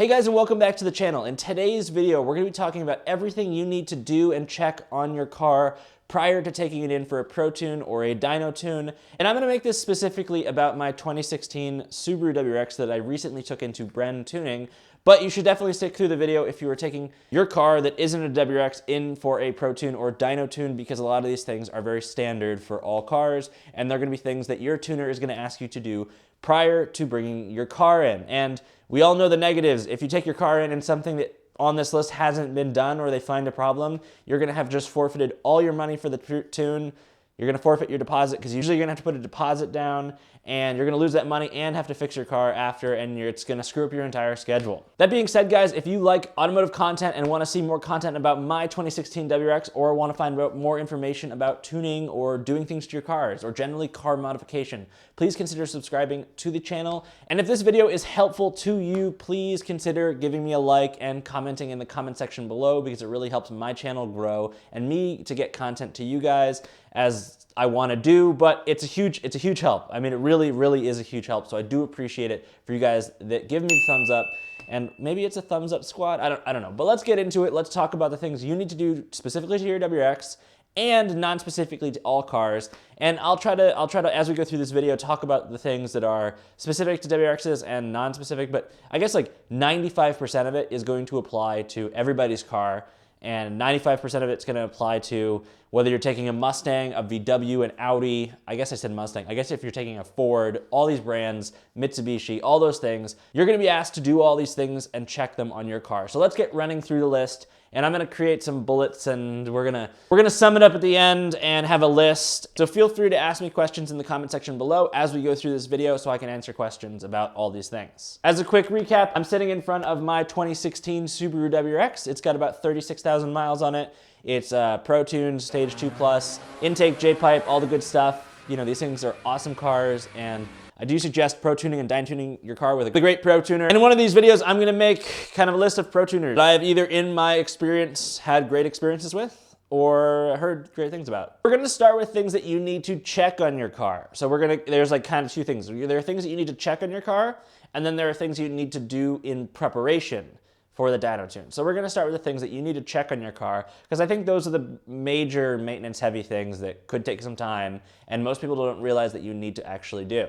Hey guys, and welcome back to the channel. In today's video, we're going to be talking about everything you need to do and check on your car prior to taking it in for a Pro Tune or a Dyno Tune. And I'm going to make this specifically about my 2016 Subaru WRX that I recently took into brand tuning. But you should definitely stick through the video if you are taking your car that isn't a WRX in for a Pro Tune or Dyno Tune, because a lot of these things are very standard for all cars, and they're going to be things that your tuner is going to ask you to do prior to bringing your car in. And we all know the negatives. If you take your car in and something that on this list hasn't been done, or they find a problem, you're going to have just forfeited all your money for the tune. You're going to forfeit your deposit, because usually you're going to have to put a deposit down, and you're going to lose that money and have to fix your car after, and it's going to screw up your entire schedule. That being said, guys, if you like automotive content and want to see more content about my 2016 WRX, or want to find out more information about tuning or doing things to your cars, or generally car modification, please consider subscribing to the channel. And if this video is helpful to you, please consider giving me a like and commenting in the comment section below, because it really helps my channel grow and me to get content to you guys as I want to do. But it's a huge help. I mean, it really is a huge help. So I do appreciate it for you guys that give me the thumbs up. And maybe it's a thumbs up squad. I don't know. But let's get into it. Let's talk about the things you need to do specifically to your WRX and non-specifically to all cars. And I'll try to, as we go through this video, talk about the things that are specific to WRXs and non-specific. But I guess like 95% of it is going to apply to everybody's car, and 95% of it's going to apply to whether you're taking a Mustang, a VW, an Audi. I guess I said Mustang. I guess if you're taking a Ford, all these brands, Mitsubishi, all those things, you're going to be asked to do all these things and check them on your car. So let's get running through the list. And I'm going to create some bullets, and we're gonna sum it up at the end and have a list. So feel free to ask me questions in the comment section below as we go through this video, so I can answer questions about all these things. As a quick recap, I'm sitting in front of my 2016 Subaru WRX. It's got about 36,000 miles on it. It's Pro Tune, Stage 2 Plus, intake, J-pipe, all the good stuff. You know, these things are awesome cars, and I do suggest pro tuning and dyno tuning your car with a great pro tuner. And in one of these videos, I'm gonna make kind of a list of pro tuners that I have either in my experience had great experiences with or heard great things about. We're gonna start with things that you need to check on your car. So there's like kind of two things. There are things that you need to check on your car, and then there are things you need to do in preparation for the dyno tune. So we're gonna start with the things that you need to check on your car, because I think those are the major maintenance heavy things that could take some time, and most people don't realize that you need to actually do.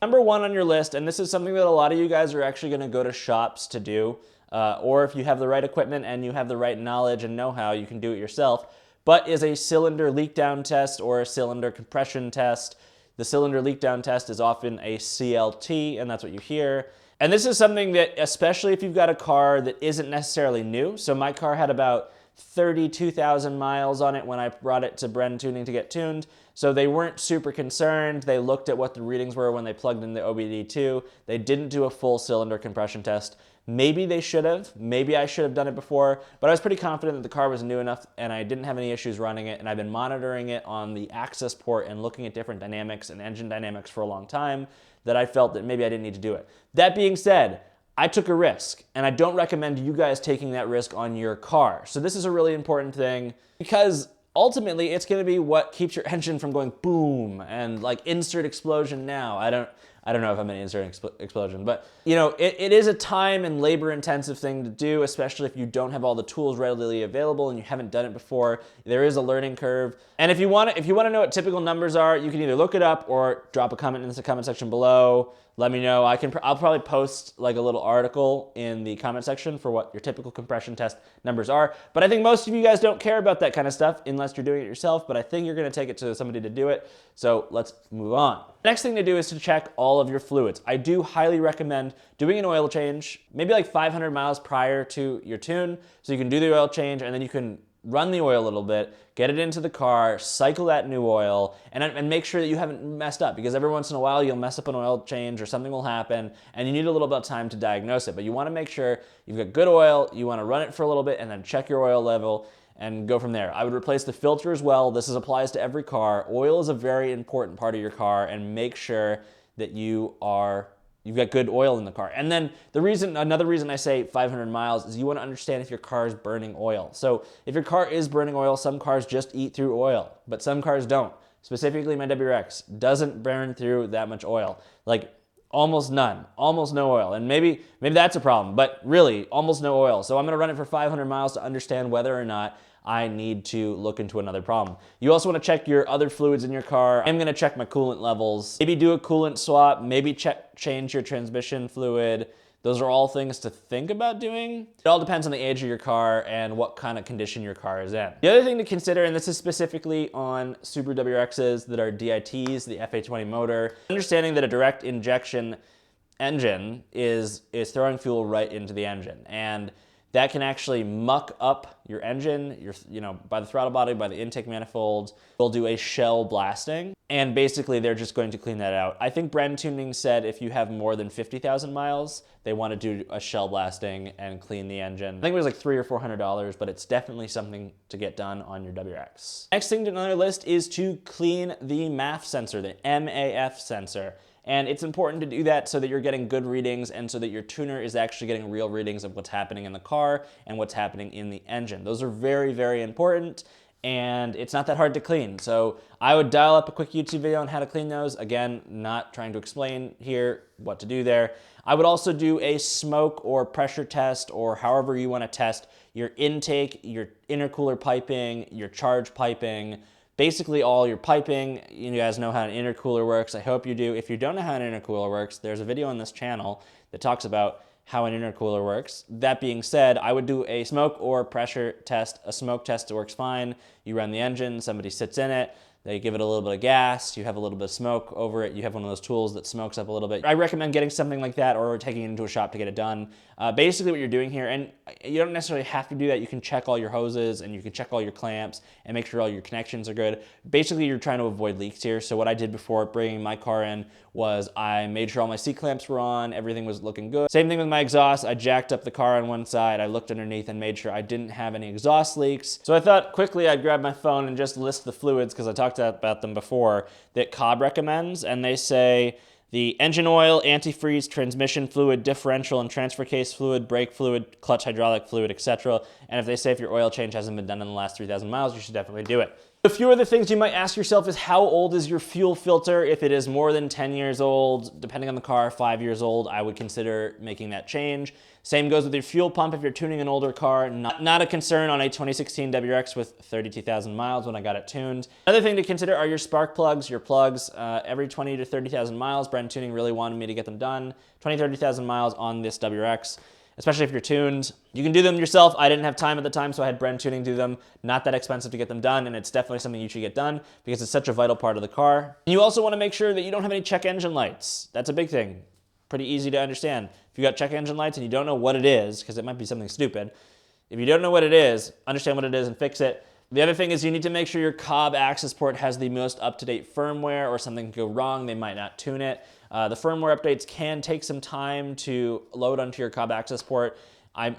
Number one on your list, and this is something that a lot of you guys are actually going to go to shops to do, or if you have the right equipment and you have the right knowledge and know-how, you can do it yourself, but is a cylinder leak down test or a cylinder compression test. The cylinder leak down test is often a CLT, and that's what you hear. And this is something that, especially if you've got a car that isn't necessarily new, so my car had about 32,000 miles on it when I brought it to Bren Tuning to get tuned. So they weren't super concerned. They looked at what the readings were when they plugged in the OBD2. They didn't do a full cylinder compression test. Maybe they should have. Maybe I should have done it before, but I was pretty confident that the car was new enough and I didn't have any issues running it, and I've been monitoring it on the access port and looking at different dynamics and engine dynamics for a long time, that I felt that maybe I didn't need to do it. That being said, I took a risk, and I don't recommend you guys taking that risk on your car. So this is a really important thing, because ultimately it's going to be what keeps your engine from going boom and like insert explosion now. I don't know if I'm going to insert an explosion, but you know, it is a time and labor intensive thing to do, especially if you don't have all the tools readily available and you haven't done it before. There is a learning curve. And if you want to know what typical numbers are, you can either look it up or drop a comment in the comment section below. Let me know. I'll probably post like a little article in the comment section for what your typical compression test numbers are. But I think most of you guys don't care about that kind of stuff unless you're doing it yourself, but I think you're going to take it to somebody to do it. So let's move on. Next thing to do is to check all of your fluids. I do highly recommend doing an oil change, maybe like 500 miles prior to your tune, so you can do the oil change and then you can run the oil a little bit, get it into the car, cycle that new oil, and make sure that you haven't messed up, because every once in a while you'll mess up an oil change or something will happen and you need a little bit of time to diagnose it. But you want to make sure you've got good oil, you want to run it for a little bit and then check your oil level and go from there. I would replace the filter as well. This applies to every car. Oil is a very important part of your car, and make sure that you've got good oil in the car. And then another reason I say 500 miles is you want to understand if your car is burning oil. So if your car is burning oil, some cars just eat through oil, but some cars don't. Specifically my WRX doesn't burn through that much oil. Like Almost none, almost no oil. And maybe that's a problem, but really almost no oil. So I'm gonna run it for 500 miles to understand whether or not I need to look into another problem. You also wanna check your other fluids in your car. I'm gonna check my coolant levels, maybe do a coolant swap, maybe change your transmission fluid. Those are all things to think about doing. It all depends on the age of your car and what kind of condition your car is in. The other thing to consider, and this is specifically on Subaru WRXs that are DITs, the FA20 motor, understanding that a direct injection engine is throwing fuel right into the engine. And that can actually muck up your engine, by the throttle body, by the intake manifolds. They'll do a shell blasting, and basically they're just going to clean that out. I think Brand Tuning said if you have more than 50,000 miles, they want to do a shell blasting and clean the engine. I think it was like $300 or $400, but it's definitely something to get done on your WRX. Next thing on our list is to clean the MAF sensor, the MAF sensor. And it's important to do that so that you're getting good readings and so that your tuner is actually getting real readings of what's happening in the car and what's happening in the engine. Those are very, very important, and it's not that hard to clean. So I would dial up a quick YouTube video on how to clean those. Again, not trying to explain here what to do there. I would also do a smoke or pressure test, or however you want to test your intake, your intercooler piping, your charge piping, basically all your piping. You guys know how an intercooler works. I hope you do. If you don't know how an intercooler works, there's a video on this channel that talks about how an intercooler works. That being said, I would do a smoke or pressure test. A smoke test works fine. You run the engine, somebody sits in it, they give it a little bit of gas, you have a little bit of smoke over it, you have one of those tools that smokes up a little bit. I recommend getting something like that or taking it into a shop to get it done. Basically what you're doing here, and you don't necessarily have to do that, you can check all your hoses and you can check all your clamps and make sure all your connections are good. Basically you're trying to avoid leaks here. So what I did before bringing my car in was I made sure all my C-clamps were on, everything was looking good. Same thing with my exhaust. I jacked up the car on one side, I looked underneath and made sure I didn't have any exhaust leaks. So I thought quickly I'd grab my phone and just list the fluids, because I talked about them before, that Cobb recommends, and they say the engine oil, antifreeze, transmission fluid, differential and transfer case fluid, brake fluid, clutch hydraulic fluid, etc. And if they say if your oil change hasn't been done in the last 3,000 miles, you should definitely do it. A few other things you might ask yourself is, how old is your fuel filter? If it is more than 10 years old, depending on the car, 5 years old, I would consider making that change. Same goes with your fuel pump if you're tuning an older car. Not a concern on a 2016 WRX with 32,000 miles when I got it tuned. Another thing to consider are your spark plugs, your plugs. Every 20 to 30,000 miles, Brand Tuning really wanted me to get them done. 20, 30,000 miles on this WRX. Especially if you're tuned. You can do them yourself. I didn't have time at the time, so I had Brand Tuning do them. Not that expensive to get them done, and it's definitely something you should get done because it's such a vital part of the car. And you also want to make sure that you don't have any check engine lights. That's a big thing. Pretty easy to understand. If you got check engine lights and you don't know what it is, because it might be something stupid, if you don't know what it is, understand what it is and fix it. The other thing is you need to make sure your Cobb access port has the most up-to-date firmware, or something can go wrong, they might not tune it. The firmware updates can take some time to load onto your Cobb access port.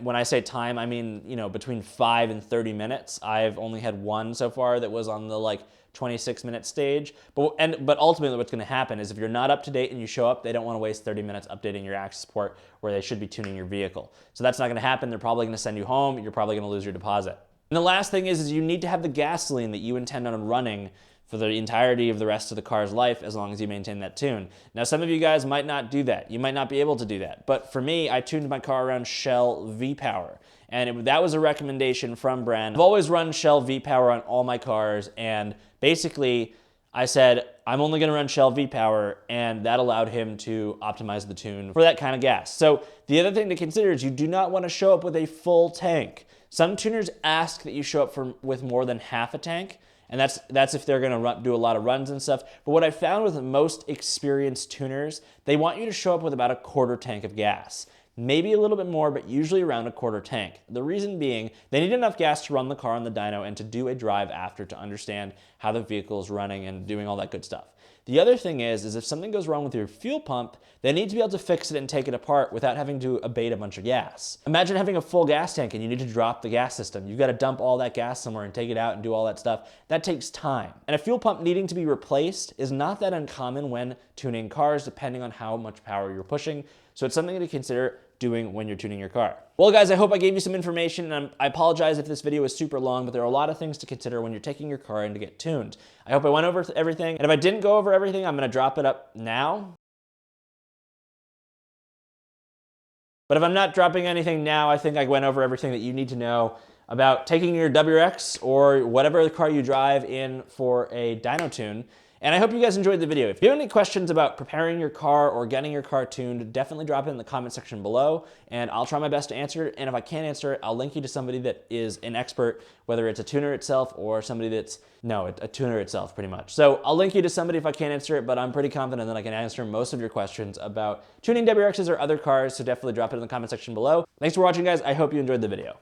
When I say time, I mean, between 5 and 30 minutes. I've only had one so far that was on the 26-minute stage. But ultimately what's gonna happen is if you're not up to date and you show up, they don't wanna waste 30 minutes updating your access port where they should be tuning your vehicle. So that's not gonna happen. They're probably gonna send you home. You're probably gonna lose your deposit. And the last thing is you need to have the gasoline that you intend on running for the entirety of the rest of the car's life, as long as you maintain that tune. Now, some of you guys might not do that. You might not be able to do that. But for me, I tuned my car around Shell V-Power. And that was a recommendation from Brand. I've always run Shell V-Power on all my cars. And basically, I said, I'm only gonna run Shell V-Power, and that allowed him to optimize the tune for that kind of gas. So the other thing to consider is you do not wanna show up with a full tank. Some tuners ask that you show up with more than half a tank. And that's if they're gonna do a lot of runs and stuff. But what I found with most experienced tuners, they want you to show up with about a quarter tank of gas. Maybe a little bit more, but usually around a quarter tank. The reason being, they need enough gas to run the car on the dyno and to do a drive after to understand how the vehicle is running and doing all that good stuff. The other thing is if something goes wrong with your fuel pump, they need to be able to fix it and take it apart without having to abate a bunch of gas. Imagine having a full gas tank and you need to drop the gas system. You've got to dump all that gas somewhere and take it out and do all that stuff. That takes time. And a fuel pump needing to be replaced is not that uncommon when tuning cars, depending on how much power you're pushing. So it's something to consider doing when you're tuning your car. Well guys, I hope I gave you some information, and I apologize if this video is super long, but there are a lot of things to consider when you're taking your car in to get tuned. I hope I went over everything, and if I didn't go over everything, I'm gonna drop it up now. But if I'm not dropping anything now, I think I went over everything that you need to know about taking your WRX or whatever car you drive in for a dyno tune. And I hope you guys enjoyed the video. If you have any questions about preparing your car or getting your car tuned, definitely drop it in the comment section below, and I'll try my best to answer it. And if I can't answer it, I'll link you to somebody that is an expert, whether it's a tuner itself or somebody that's, no, a tuner itself pretty much. So I'll link you to somebody if I can't answer it, but I'm pretty confident that I can answer most of your questions about tuning WRXs or other cars, so definitely drop it in the comment section below. Thanks for watching, guys. I hope you enjoyed the video.